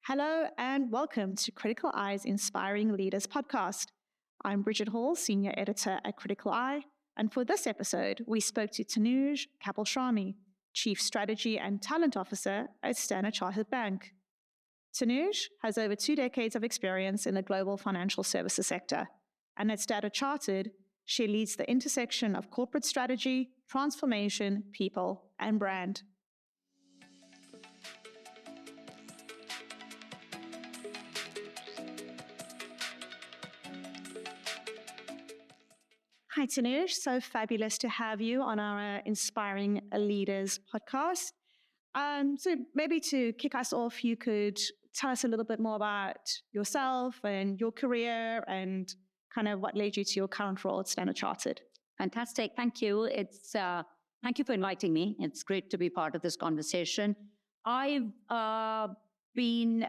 Hello and welcome to Criticaleye's Inspiring Leaders podcast. I'm Bridgette Hall, Senior Editor at Criticaleye, and for this episode, we spoke to Tanuj Kapilashrami, Chief Strategy and Talent Officer at Standard Chartered Bank. Tanuj has over 2 decades of experience in the global financial services sector, and at Standard Chartered, she leads the intersection of corporate strategy, transformation, people, and brand. Hi, Tanuj. So fabulous to have you on our Inspiring Leaders podcast. So maybe to kick us off, you could tell us a little bit more about yourself and your career and kind of what led you to your current role at Standard Chartered. Fantastic. Thank you. Thank you for inviting me. It's great to be part of this conversation. I've been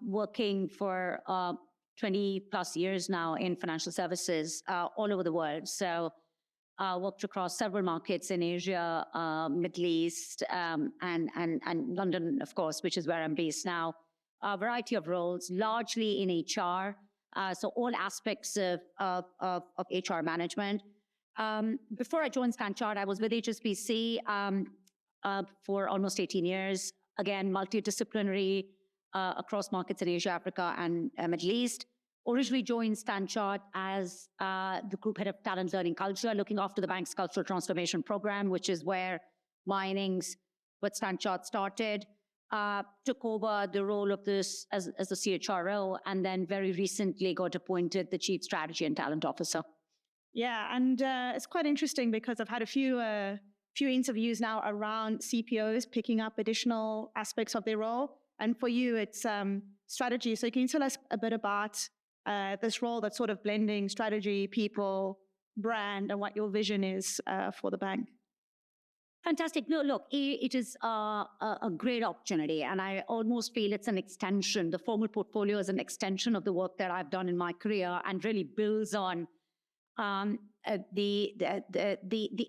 working for 20 plus years now in financial services all over the world. So worked across several markets in Asia, Middle East, and London, of course, which is where I'm based now. A variety of roles, largely in HR. So all aspects of HR management. Before I joined Standard Chartered, I was with HSBC for almost 18 years. Again, multidisciplinary across markets in Asia, Africa, and Middle East. Originally joined Standard Chartered as the group head of talent, learning, culture, looking after the bank's cultural transformation program, which is where my innings with Standard Chartered started. Took over the role of this as the CHRO, and then very recently got appointed the Chief Strategy and Talent Officer. Yeah, and it's quite interesting because I've had a few interviews now around CPOs picking up additional aspects of their role. And for you, it's strategy. So can you tell us a bit about this role that's sort of blending strategy, people, brand, and what your vision is for the bank? Fantastic. No, look, it is a great opportunity, and I almost feel it's an extension. The formal portfolio is an extension of the work that I've done in my career and really builds on the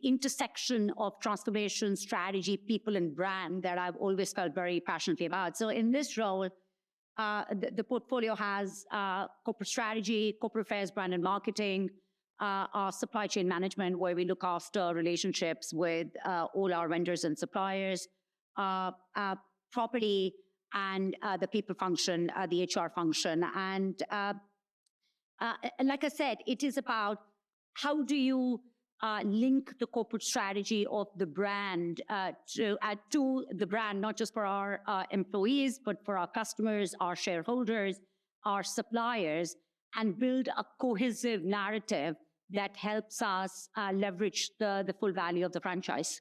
intersection of transformation, strategy, people, and brand that I've always felt very passionately about. So in this role, the portfolio has corporate strategy, corporate affairs, brand and marketing, our supply chain management, where we look after relationships with all our vendors and suppliers, property, and the people function, the HR function. And like I said, it is about how do you link the corporate strategy of the brand to the brand, not just for our employees, but for our customers, our shareholders, our suppliers, and build a cohesive narrative that helps us leverage the full value of the franchise.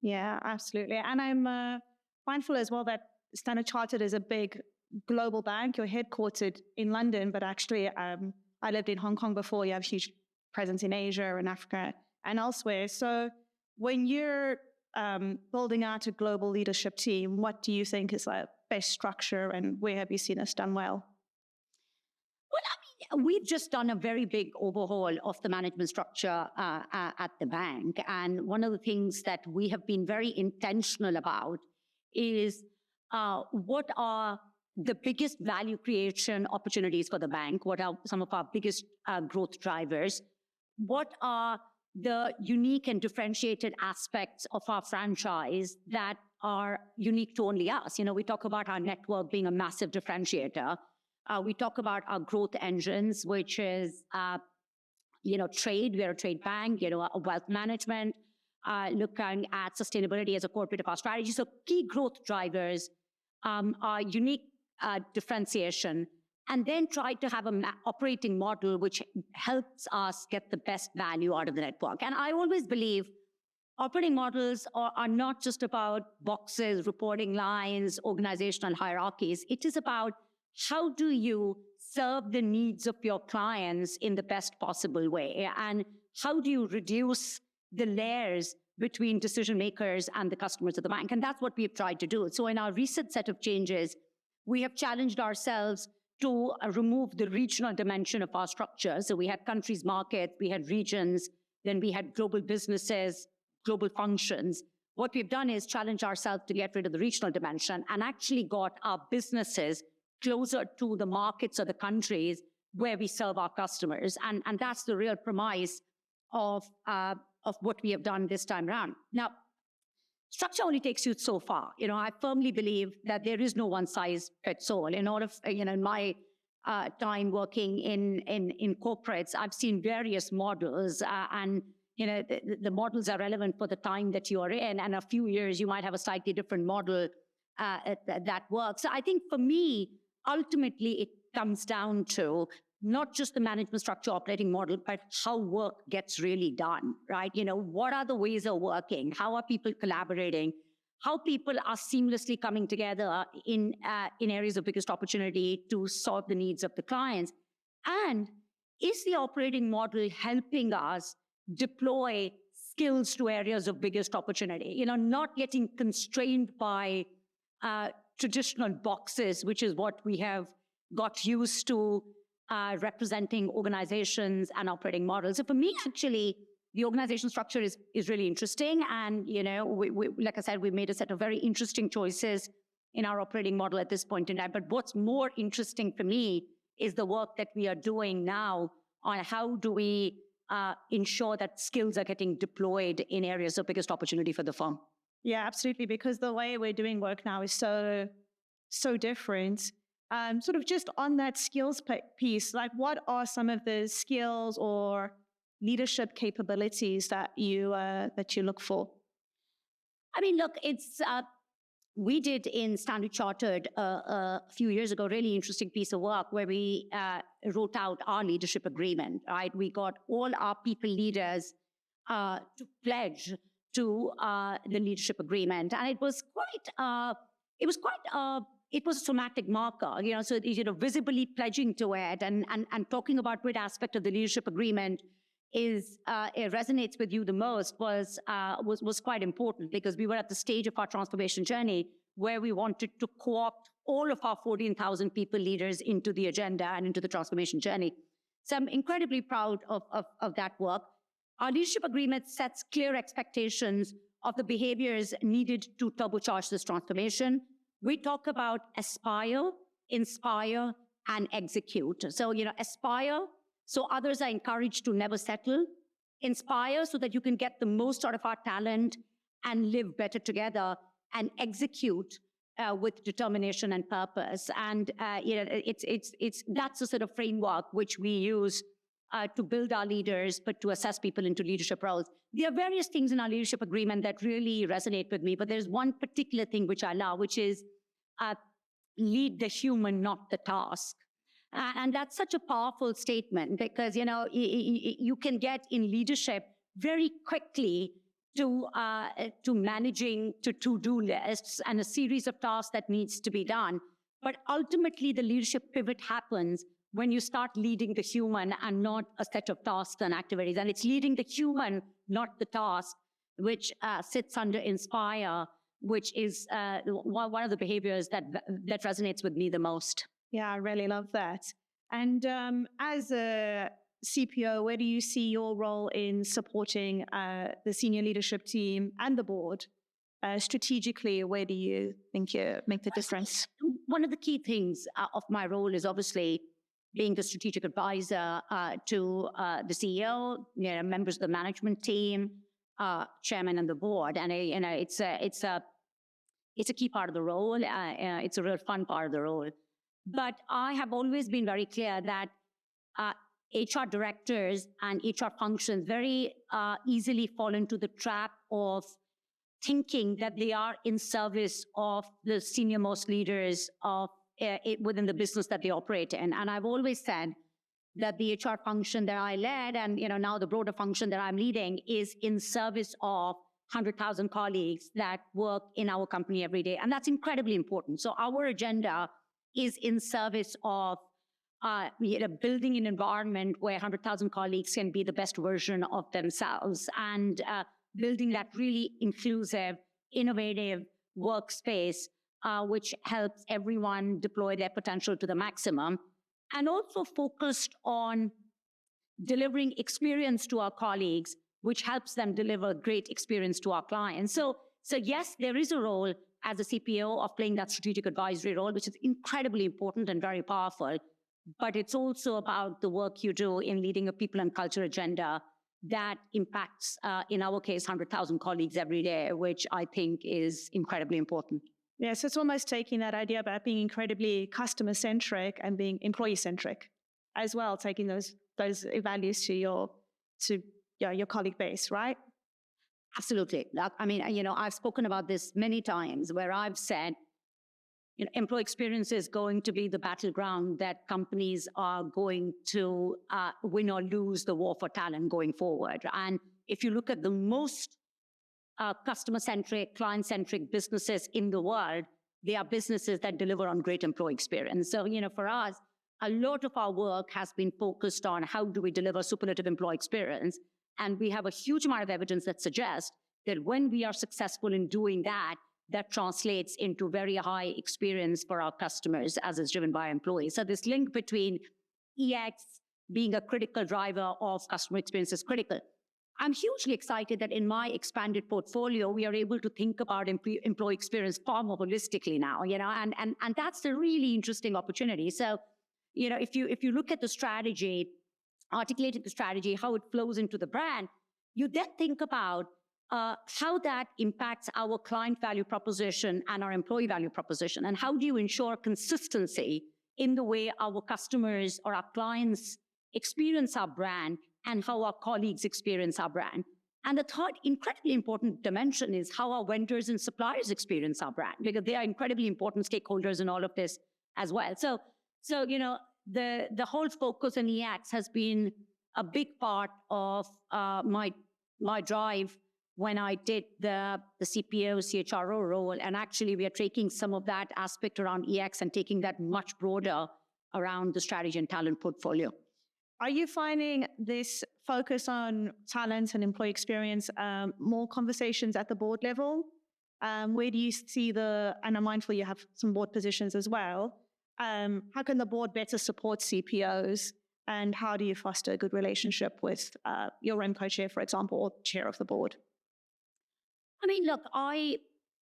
Yeah, absolutely. And I'm mindful as well that Standard Chartered is a big global bank. You're headquartered in London, but actually I lived in Hong Kong before. You have huge presence in Asia and Africa and elsewhere. So when you're building out a global leadership team, what do you think is the best structure and where have you seen us done well? Well, I mean, we've just done a very big overhaul of the management structure at the bank. And one of the things that we have been very intentional about is what are the biggest value creation opportunities for the bank? What are some of our biggest growth drivers? What are the unique and differentiated aspects of our franchise that are unique to only us? You know, we talk about our network being a massive differentiator. We talk about our growth engines, which is, trade. We're a trade bank, a wealth management, looking at sustainability as a core bit of our strategy. So key growth drivers are unique differentiation, and then try to have an operating model which helps us get the best value out of the network. And I always believe operating models are not just about boxes, reporting lines, organizational hierarchies. It is about how do you serve the needs of your clients in the best possible way? And how do you reduce the layers between decision makers and the customers of the bank? And that's what we've tried to do. So in our recent set of changes, we have challenged ourselves to remove the regional dimension of our structure. So we had countries, markets, we had regions, then we had global businesses, global functions. What we've done is challenge ourselves to get rid of the regional dimension and actually got our businesses closer to the markets or the countries where we serve our customers. And that's the real premise of what we have done this time around. Now, structure only takes you so far. I firmly believe that there is no one size fits all. In order, in my time working in corporates, I've seen various models, and the models are relevant for the time that you are in. And a few years, you might have a slightly different model that works. So I think for me, ultimately, it comes down to not just the management structure operating model, but how work gets really done, right? What are the ways of working? How are people collaborating? How people are seamlessly coming together in areas of biggest opportunity to solve the needs of the clients? And is the operating model helping us deploy skills to areas of biggest opportunity? Not getting constrained by traditional boxes, which is what we have got used to representing organizations and operating models. So for me, actually, the organization structure is really interesting. And, we, like I said, we made a set of very interesting choices in our operating model at this point in time. But what's more interesting for me is the work that we are doing now on how do we ensure that skills are getting deployed in areas of biggest opportunity for the firm. Yeah, absolutely. Because the way we're doing work now is so different. Sort of just on that skills piece, like what are some of the skills or leadership capabilities that you look for? I mean, look, it's we did in Standard Chartered a few years ago, really interesting piece of work where we wrote out our leadership agreement. Right, we got all our people leaders to pledge to the leadership agreement, and it was a somatic marker, so visibly pledging to it and talking about which aspect of the leadership agreement it resonates with you the most was quite important, because we were at the stage of our transformation journey where we wanted to co-opt all of our 14,000 people leaders into the agenda and into the transformation journey. So I'm incredibly proud of that work. Our leadership agreement sets clear expectations of the behaviors needed to turbocharge this transformation. We talk about aspire, inspire, and execute. So, aspire, so others are encouraged to never settle. Inspire, so that you can get the most out of our talent and live better together. And execute with determination and purpose. And, that's the sort of framework which we use to build our leaders, but to assess people into leadership roles. There are various things in our leadership agreement that really resonate with me, but there's one particular thing which I love, which is lead the human, not the task. And that's such a powerful statement, because, you can get in leadership very quickly to managing to-do lists and a series of tasks that needs to be done. But ultimately, the leadership pivot happens when you start leading the human and not a set of tasks and activities. And it's leading the human, not the task, which sits under inspire, which is one of the behaviors that resonates with me the most. Yeah, I really love that. And as a CPO, where do you see your role in supporting the senior leadership team and the board? Strategically, where do you think you make the difference? One of the key things of my role is obviously being the strategic advisor to the CEO, members of the management team, chairman, and the board. And it's a key part of the role. It's a real fun part of the role. But I have always been very clear that HR directors and HR functions very easily fall into the trap of thinking that they are in service of the senior most leaders of within the business that they operate in. And I've always said that the HR function that I led, and now the broader function that I'm leading, is in service of 100,000 colleagues that work in our company every day. And that's incredibly important. So our agenda is in service of building an environment where 100,000 colleagues can be the best version of themselves, and building that really inclusive, innovative workspace, which helps everyone deploy their potential to the maximum, and also focused on delivering experience to our colleagues, which helps them deliver great experience to our clients. So yes, there is a role as a CPO of playing that strategic advisory role, which is incredibly important and very powerful. But it's also about the work you do in leading a people and culture agenda that impacts, in our case, 100,000 colleagues every day, which I think is incredibly important. Yeah, so it's almost taking that idea about being incredibly customer-centric and being employee-centric as well, taking those values to your colleague base, right? Absolutely. I mean, I've spoken about this many times where I've said, employee experience is going to be the battleground that companies are going to win or lose the war for talent going forward. And if you look at the most customer-centric, client-centric businesses in the world, they are businesses that deliver on great employee experience. So, for us, a lot of our work has been focused on how do we deliver superlative employee experience. And we have a huge amount of evidence that suggests that when we are successful in doing that, that translates into very high experience for our customers as is driven by employees. So this link between EX being a critical driver of customer experience is critical. I'm hugely excited that in my expanded portfolio, we are able to think about employee experience far more holistically now, and that's a really interesting opportunity. So, if you look at the strategy, articulated the strategy, how it flows into the brand, you then think about how that impacts our client value proposition and our employee value proposition, and how do you ensure consistency in the way our customers or our clients experience our brand and how our colleagues experience our brand. And the third incredibly important dimension is how our vendors and suppliers experience our brand, because they are incredibly important stakeholders in all of this as well. So the whole focus on EX has been a big part of my drive when I did the CPO, CHRO role. And actually, we are taking some of that aspect around EX and taking that much broader around the strategy and talent portfolio. Are you finding this focus on talent and employee experience more conversations at the board level? Where do you see and I'm mindful you have some board positions as well. How can the board better support CPOs? And how do you foster a good relationship with your REMCO chair, for example, or chair of the board? I mean, look,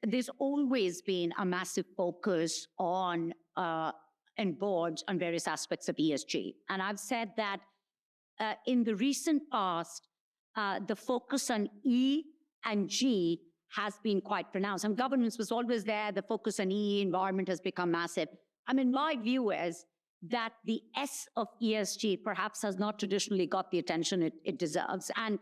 there's always been a massive focus on and boards on various aspects of ESG. And I've said that in the recent past, the focus on E and G has been quite pronounced. And governance was always there. The focus on E, environment, has become massive. I mean, my view is that the S of ESG perhaps has not traditionally got the attention it deserves. And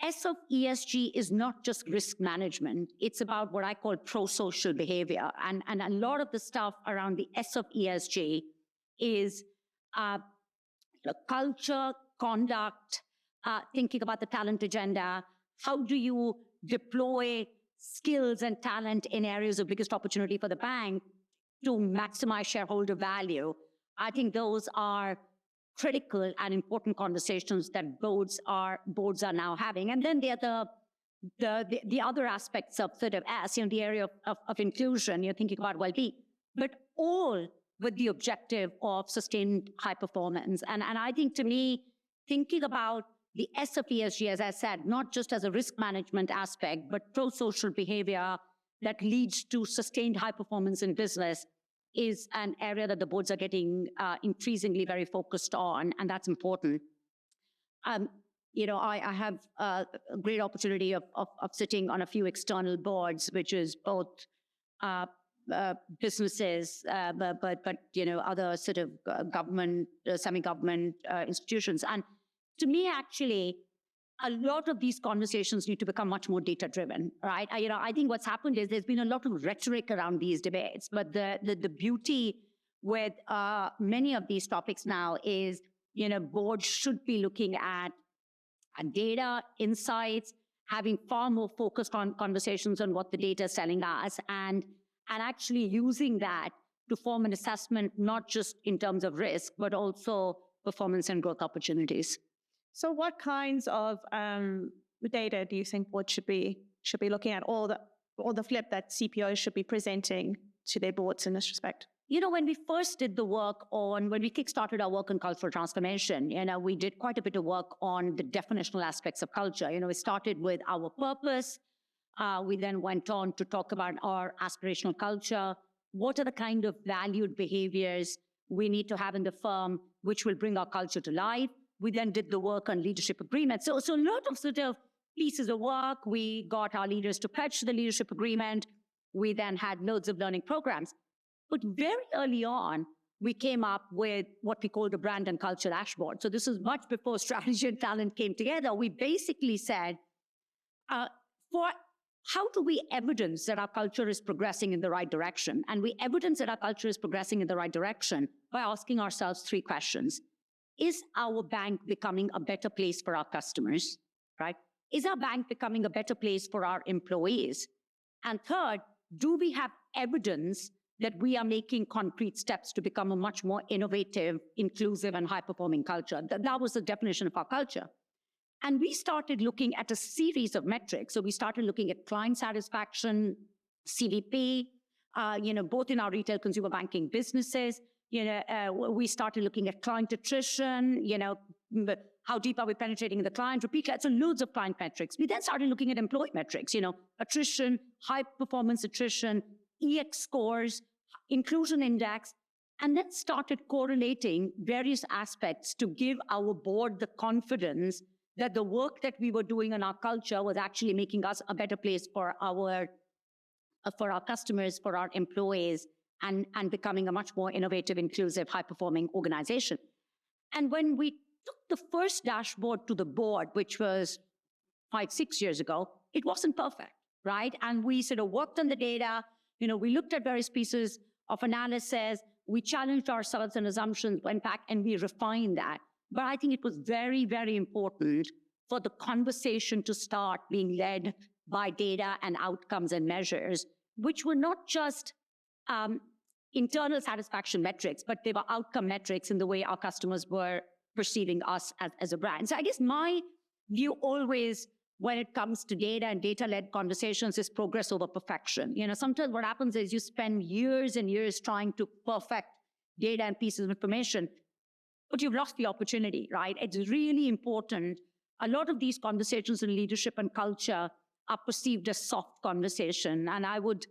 S of ESG is not just risk management. It's about what I call pro-social behavior. And a lot of the stuff around the S of ESG is culture, conduct, thinking about the talent agenda. How do you deploy skills and talent in areas of biggest opportunity for the bank to maximize shareholder value? I think those are critical and important conversations that boards are now having. And then the other aspects of sort of S, the area of inclusion, you're thinking about well-being, but all with the objective of sustained high performance. And I think, to me, thinking about the S of ESG, as I said, not just as a risk management aspect, but pro-social behavior that leads to sustained high performance in business, is an area that the boards are getting increasingly very focused on, and that's important. I have a great opportunity of sitting on a few external boards, which is both businesses, but other sort of government, semi-government institutions. And to me, actually, a lot of these conversations need to become much more data-driven, right? I think what's happened is there's been a lot of rhetoric around these debates, but the beauty with many of these topics now is, boards should be looking at data, insights, having far more focused on conversations on what the data is telling us, and actually using that to form an assessment, not just in terms of risk, but also performance and growth opportunities. So what kinds of data do you think boards should be looking at, or the flip that CPOs should be presenting to their boards in this respect? When we first did the work when we kickstarted our work on cultural transformation, we did quite a bit of work on the definitional aspects of culture. We started with our purpose, We then went on to talk about our aspirational culture. What are the kind of valued behaviors we need to have in the firm, which will bring our culture to life? We then did the work on leadership agreements. So a lot of sort of pieces of work. We got our leaders to pledge the leadership agreement. We then had loads of learning programs. But very early on, we came up with what we called a brand and culture dashboard. So this is much before strategy and talent came together. We basically said, how do we evidence that our culture is progressing in the right direction? And we evidence that our culture is progressing in the right direction by asking ourselves 3 questions. Is our bank becoming a better place for our customers, right? Is our bank becoming a better place for our employees? And third, do we have evidence that we are making concrete steps to become a much more innovative, inclusive, and high-performing culture? That was the definition of our culture. And we started looking at a series of metrics. So we started looking at client satisfaction, CVP, both in our retail consumer banking businesses. We started looking at client attrition, how deep are we penetrating in the client, repeat rates, so loads of client metrics. We then started looking at employee metrics, attrition, high performance attrition, EX scores, inclusion index, and then started correlating various aspects to give our board the confidence that the work that we were doing on our culture was actually making us a better place for our customers, for our employees, and becoming a much more innovative, inclusive, high-performing organization. And when we took the first dashboard to the board, which was 5-6 years ago, it wasn't perfect, right? And we sort of worked on the data. We looked at various pieces of analysis. We challenged ourselves and assumptions, went back, and we refined that. But I think it was very, very important for the conversation to start being led by data and outcomes and measures, which were not just internal satisfaction metrics, but they were outcome metrics in the way our customers were perceiving us as a brand. So I guess my view always, when it comes to data and data-led conversations, is progress over perfection. Sometimes what happens is you spend years and years trying to perfect data and pieces of information, but you've lost the opportunity, right? It's really important. A lot of these conversations in leadership and culture are perceived as soft conversation, and I would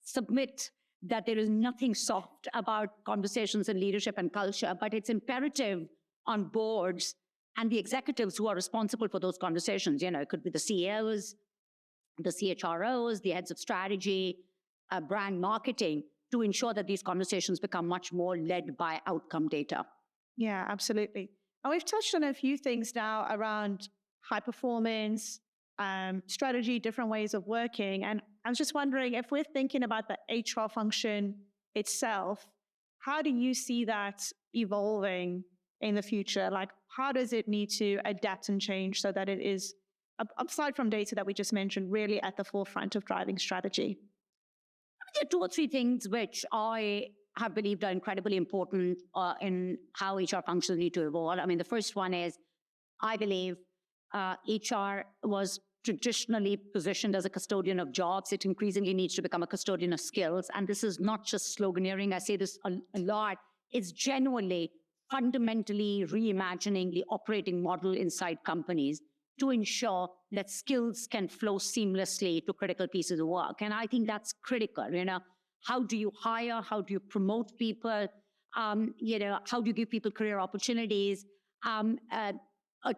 submit that there is nothing soft about conversations in leadership and culture, but it's imperative on boards and the executives who are responsible for those conversations. It could be the CEOs, the CHROs, the heads of strategy, brand marketing, to ensure that these conversations become much more led by outcome data. Yeah, absolutely. And we've touched on a few things now around high performance, strategy, different ways of working. And I was just wondering, if we're thinking about the HR function itself, how do you see that evolving in the future? Like, how does it need to adapt and change so that it is, aside from data that we just mentioned, really at the forefront of driving strategy? There are 2 or 3 things which I have believed are incredibly important in how HR functions need to evolve. The first one is, I believe HR was traditionally positioned as a custodian of jobs. It increasingly needs to become a custodian of skills. And this is not just sloganeering. I say this a lot. It's genuinely, fundamentally reimagining the operating model inside companies to ensure that skills can flow seamlessly to critical pieces of work. And I think that's critical. How do you hire? How do you promote people? How do you give people career opportunities?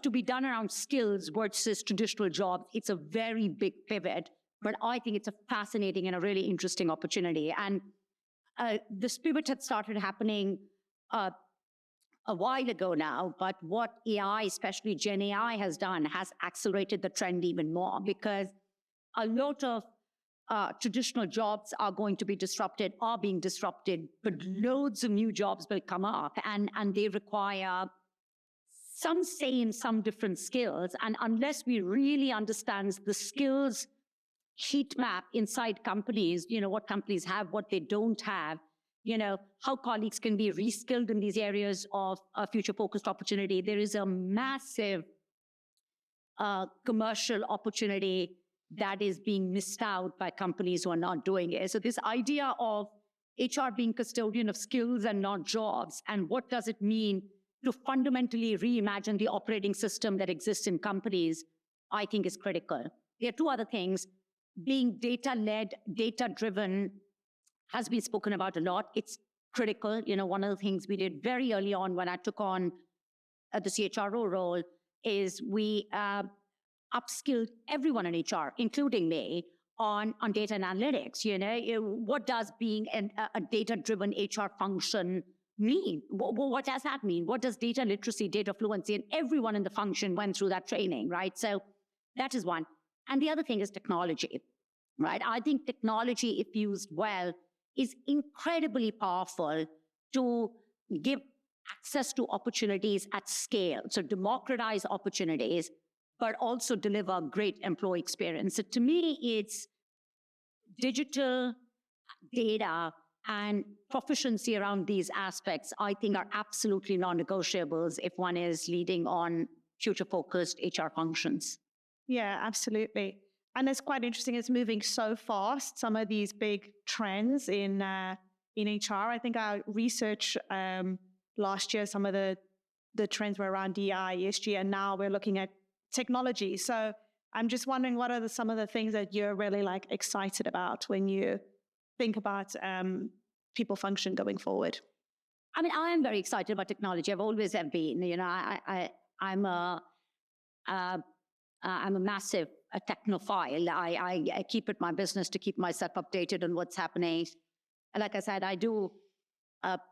To be done around skills versus traditional jobs, it's a very big pivot, but I think it's a fascinating and a really interesting opportunity. And this pivot had started happening a while ago now, but what AI, especially Gen AI, has done has accelerated the trend even more, because a lot of traditional jobs are going to be disrupted, are being disrupted, but loads of new jobs will come up, and they require some say in some different skills. And unless we really understand the skills heat map inside companies, what companies have, what they don't have, how colleagues can be reskilled in these areas of future-focused opportunity, there is a massive commercial opportunity that is being missed out by companies who are not doing it. So this idea of HR being custodian of skills and not jobs, and what does it mean to fundamentally reimagine the operating system that exists in companies, I think is critical. There are 2 other things. being data-led, data-driven has been spoken about a lot. It's critical. One of the things we did very early on when I took on the CHRO role is we upskilled everyone in HR, including me, on data and analytics. What does being a data-driven HR function mean? What does that mean? What does data literacy, data fluency, and everyone in the function went through that training, right? So that is one. And the other thing is technology, right? I think technology, if used well, is incredibly powerful to give access to opportunities at scale. So democratize opportunities, but also deliver great employee experience. So to me, it's digital data and proficiency around these aspects, I think, are absolutely non-negotiables if one is leading on future-focused HR functions. Yeah, absolutely. And it's quite interesting. It's moving so fast. Some of these big trends in HR. I think our research last year, some of the trends were around DI, ESG, and now we're looking at technology. So I'm just wondering, what are some of the things that you're really excited about when you think about people function going forward? I mean, I am very excited about technology. I've always have been. I'm a massive technophile. I keep it my business to keep myself updated on what's happening. And like I said, I do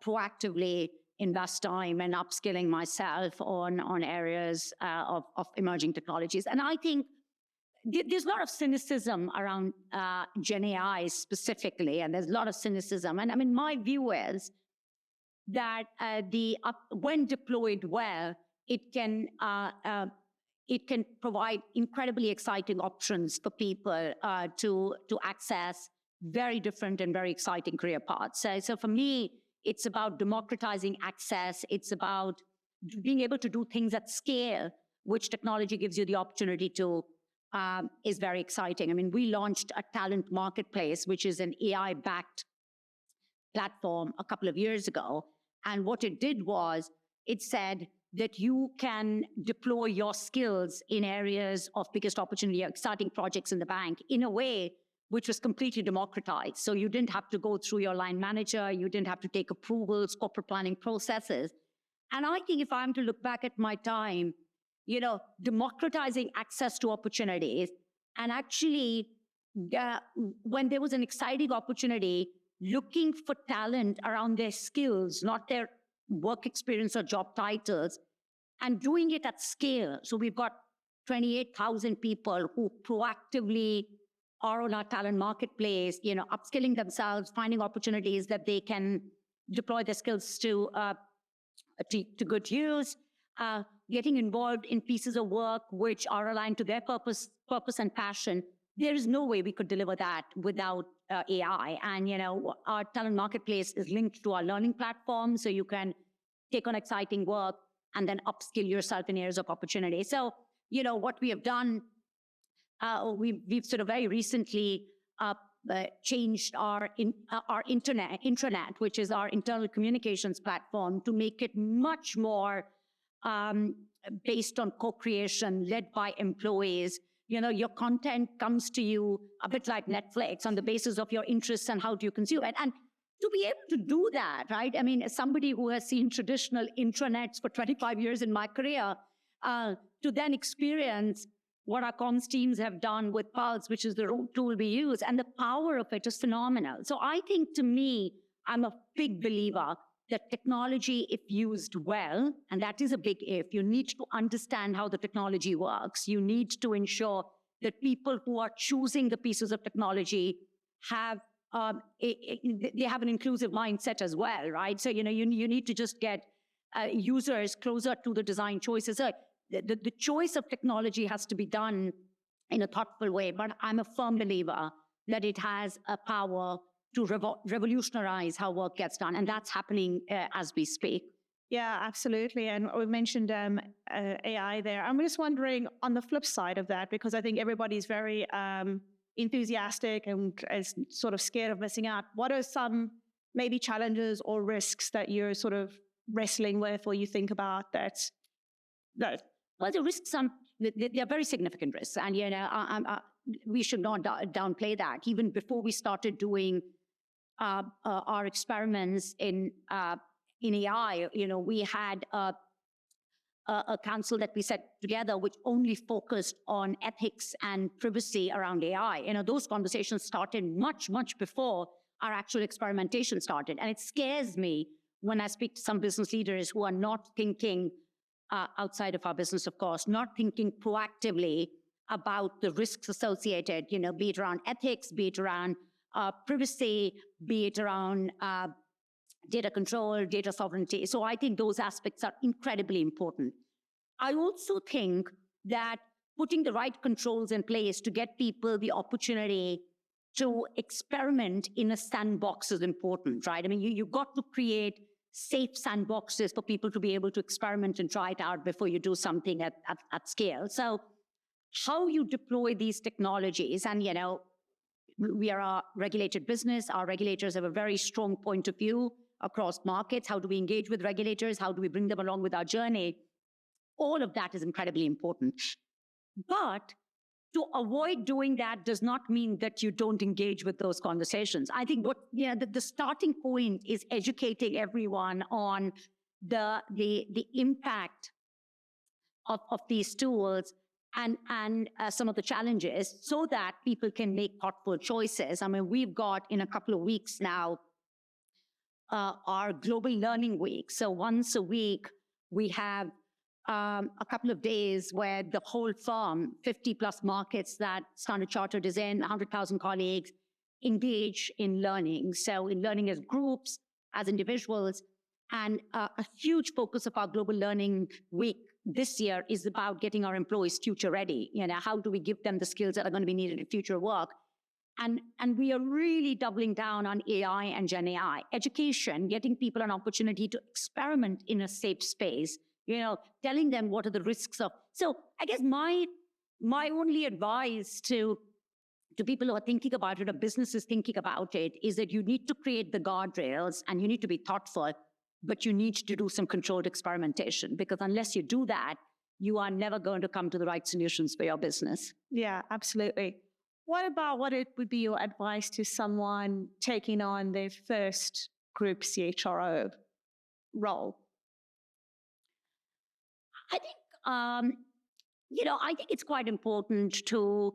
proactively invest time and upskilling myself on areas of emerging technologies. And I think there's a lot of cynicism around Gen AI specifically, and there's a lot of cynicism. And I mean, my view is that when deployed well, it can provide incredibly exciting options for people to access very different and very exciting career paths. So for me, it's about democratizing access. It's about being able to do things at scale, which technology gives you the opportunity to, is very exciting. I mean, we launched a talent marketplace, which is an AI-backed platform a couple of years ago. And what it did was it said that you can deploy your skills in areas of biggest opportunity, exciting projects in the bank in a way which was completely democratized. So you didn't have to go through your line manager, you didn't have to take approvals, corporate planning processes. And I think if I'm to look back at my time, democratizing access to opportunities, and actually when there was an exciting opportunity, looking for talent around their skills, not their work experience or job titles, and doing it at scale. So we've got 28,000 people who proactively are on our talent marketplace, upskilling themselves, finding opportunities that they can deploy their skills to good use, getting involved in pieces of work which are aligned to their purpose and passion. There is no way we could deliver that without AI. And, our talent marketplace is linked to our learning platform, so you can take on exciting work and then upskill yourself in areas of opportunity. So, what we have done, we've sort of very recently changed our intranet, which is our internal communications platform, to make it much more based on co-creation, led by employees. Your content comes to you a bit like Netflix on the basis of your interests and how do you consume it. And to be able to do that, right? I mean, as somebody who has seen traditional intranets for 25 years in my career, to then experience what our comms teams have done with Pulse, which is the tool we use, and the power of it is phenomenal. So I think, to me, I'm a big believer that technology, if used well, and that is a big if, you need to understand how the technology works. You need to ensure that people who are choosing the pieces of technology have they have an inclusive mindset as well, right? So, you need to just get users closer to the design choices. So the choice of technology has to be done in a thoughtful way, but I'm a firm believer that it has a power to revolutionize how work gets done, and that's happening as we speak. Yeah, absolutely. And we mentioned AI there. I'm just wondering, on the flip side of that, because I think everybody's very enthusiastic and is sort of scared of missing out, what are some maybe challenges or risks that you're sort of wrestling with, or you think about that? Well, the risks, they're very significant risks. And, we should not downplay that. Even before we started doing our experiments in AI, we had a council that we set together which only focused on ethics and privacy around AI. Those conversations started much, much before our actual experimentation started. And it scares me when I speak to some business leaders who are not thinking outside of our business, of course, not thinking proactively about the risks associated, be it around ethics, be it around privacy, be it around data control, data sovereignty. So I think those aspects are incredibly important. I also think that putting the right controls in place to get people the opportunity to experiment in a sandbox is important, right? I mean, you've got to create safe sandboxes for people to be able to experiment and try it out before you do something at scale. So how you deploy these technologies, and we are a regulated business. Our regulators have a very strong point of view across markets. How do we engage with regulators? How do we bring them along with our journey? All of that is incredibly important. But to avoid doing that does not mean that you don't engage with those conversations. I think the starting point is educating everyone on the impact of these tools and some of the challenges, so that people can make thoughtful choices. I mean, we've got in a couple of weeks now our Global Learning Week. So once a week, we have a couple of days where the whole firm, 50 plus markets that Standard Chartered is in, 100,000 colleagues, engage in learning. So in learning as groups, as individuals, and a huge focus of our Global Learning Week this year is about getting our employees future ready. How do we give them the skills that are going to be needed in future work? And we are really doubling down on AI and Gen AI. Education, getting people an opportunity to experiment in a safe space, telling them what are the risks of. So I guess my only advice to people who are thinking about it, or businesses thinking about it, is that you need to create the guardrails and you need to be thoughtful, but you need to do some controlled experimentation, because unless you do that, you are never going to come to the right solutions for your business. Yeah, absolutely. What it would be your advice to someone taking on their first group CHRO role? I think, I think it's quite important to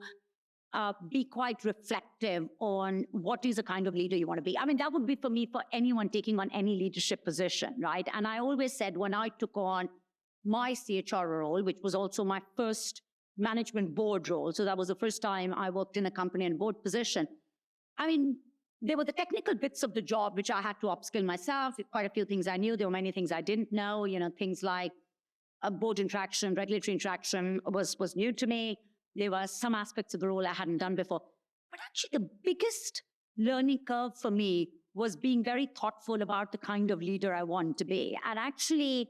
be quite reflective on what is the kind of leader you want to be. I mean, that would be for me, for anyone taking on any leadership position, right? And I always said when I took on my CHRO role, which was also my first management board role, so that was the first time I worked in a company and board position. I mean, there were the technical bits of the job which I had to upskill myself. Quite a few things I knew. There were many things I didn't know. Things like board interaction, regulatory interaction was new to me. There were some aspects of the role I hadn't done before. But actually, the biggest learning curve for me was being very thoughtful about the kind of leader I want to be, and actually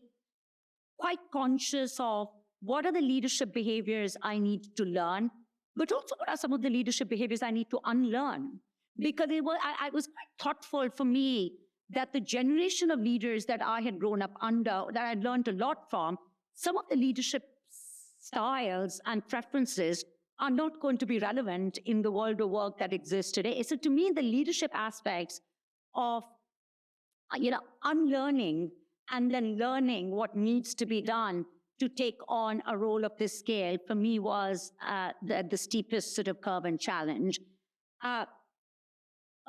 quite conscious of what are the leadership behaviors I need to learn, but also what are some of the leadership behaviors I need to unlearn. Because it was quite thoughtful for me that the generation of leaders that I had grown up under, that I had learned a lot from, some of the leadership styles and preferences are not going to be relevant in the world of work that exists today. So to me, the leadership aspects of, unlearning and then learning what needs to be done to take on a role of this scale, for me, was the steepest sort of curve and challenge.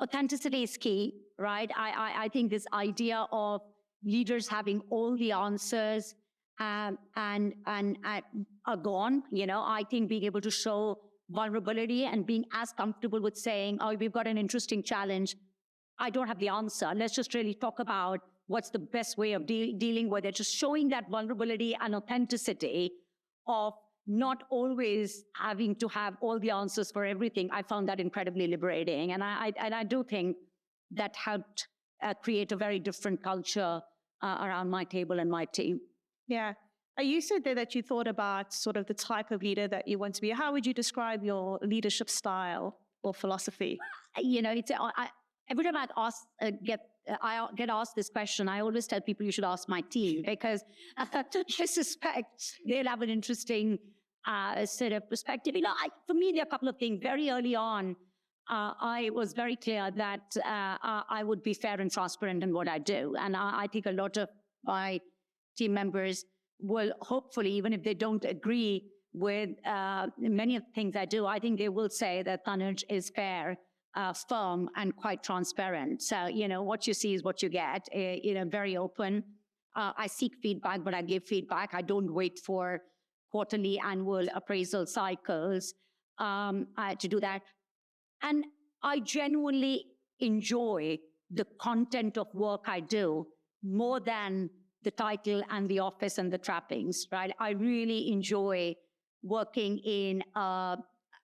Authenticity is key, right? I think this idea of leaders having all the answers and are gone. I think being able to show vulnerability and being as comfortable with saying, oh, we've got an interesting challenge. I don't have the answer. Let's just really talk about what's the best way of dealing with it. Just showing that vulnerability and authenticity of not always having to have all the answers for everything. I found that incredibly liberating. And I do think that helped create a very different culture around my table and my team. Yeah. You said there that you thought about sort of the type of leader that you want to be. How would you describe your leadership style or philosophy? Every time I get asked this question, I always tell people you should ask my team, because I suspect they'll have an interesting sort of perspective. For me, there are a couple of things. Very early on, I was very clear that I would be fair and transparent in what I do. And I think a lot of my team members will hopefully, even if they don't agree with many of the things I do, I think they will say that Tanuj is fair, firm, and quite transparent. So, what you see is what you get, very open. I seek feedback, but I give feedback. I don't wait for quarterly, annual appraisal cycles to do that. And I genuinely enjoy the content of work I do more than the title and the office and the trappings, right? I really enjoy working in an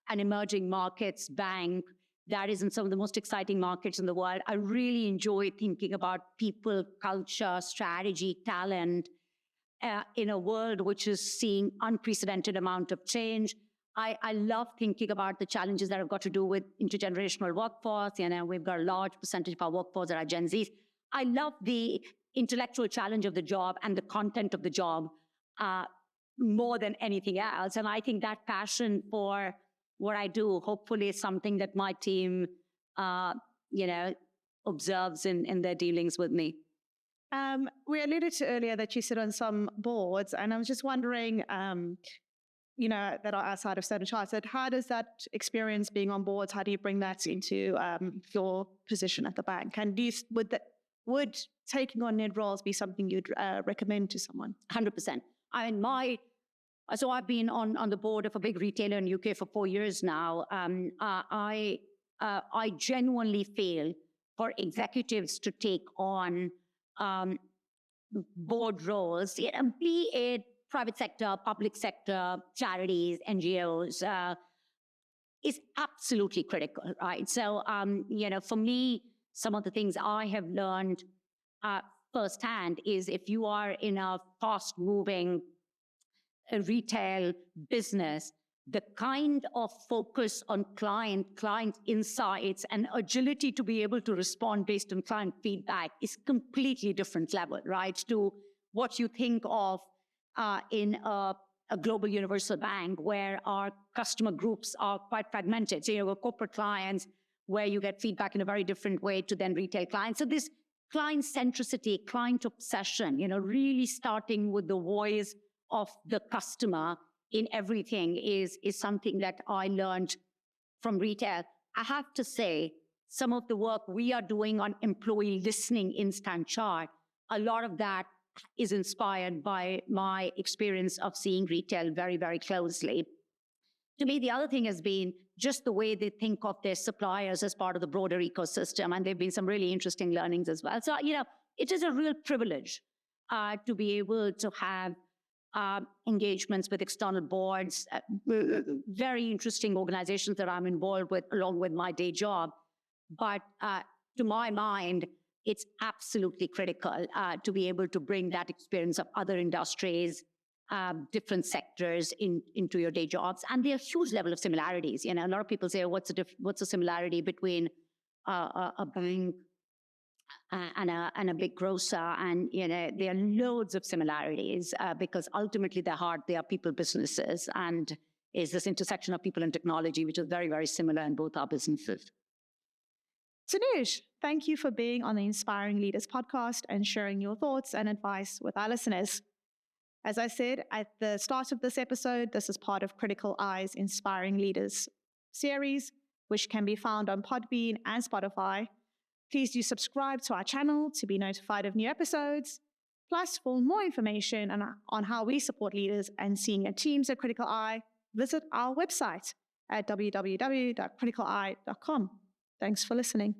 emerging markets bank that is in some of the most exciting markets in the world. I really enjoy thinking about people, culture, strategy, talent in a world which is seeing unprecedented amount of change. I love thinking about the challenges that have got to do with intergenerational workforce. We've got a large percentage of our workforce that are Gen Zs. I love the intellectual challenge of the job and the content of the job more than anything else. And I think that passion for what I do, hopefully, is something that my team, observes in their dealings with me. We alluded to earlier that you sit on some boards, and I was just wondering, that are outside of Standard Chartered, how does that experience being on boards, how do you bring that into your position at the bank? And would taking on NID roles be something you'd recommend to someone? 100%. So I've been on the board of a big retailer in UK for 4 years now. I genuinely feel for executives to take on board roles, be it private sector, public sector, charities, NGOs, is absolutely critical, right? So, for me, some of the things I have learned firsthand is if you are in a fast-moving retail business, the kind of focus on client insights and agility to be able to respond based on client feedback is completely different level, right? To what you think of in a global universal bank where our customer groups are quite fragmented. So you have corporate clients where you get feedback in a very different way to then retail clients. So this client centricity, client obsession, really starting with the voice of the customer in everything is something that I learned from retail. I have to say, some of the work we are doing on employee listening in Standard Chartered, a lot of that is inspired by my experience of seeing retail very, very closely. To me, the other thing has been just the way they think of their suppliers as part of the broader ecosystem. And there have been some really interesting learnings as well. So, it is a real privilege to be able to have engagements with external boards, very interesting organizations that I'm involved with along with my day job. But to my mind, it's absolutely critical to be able to bring that experience of other industries, different sectors into your day jobs. And there are huge level of similarities. A lot of people say, what's the similarity between a bank and a big grocer? And, there are loads of similarities because ultimately they are people businesses. And is this intersection of people and technology, which is very, very similar in both our businesses. Tanuj, thank you for being on the Inspiring Leaders podcast and sharing your thoughts and advice with our listeners. As I said at the start of this episode, this is part of Criticaleye's Inspiring Leaders series, which can be found on Podbean and Spotify. Please do subscribe to our channel to be notified of new episodes. Plus, for more information on how we support leaders and senior teams at Criticaleye, visit our website at www.criticaleye.com. Thanks for listening.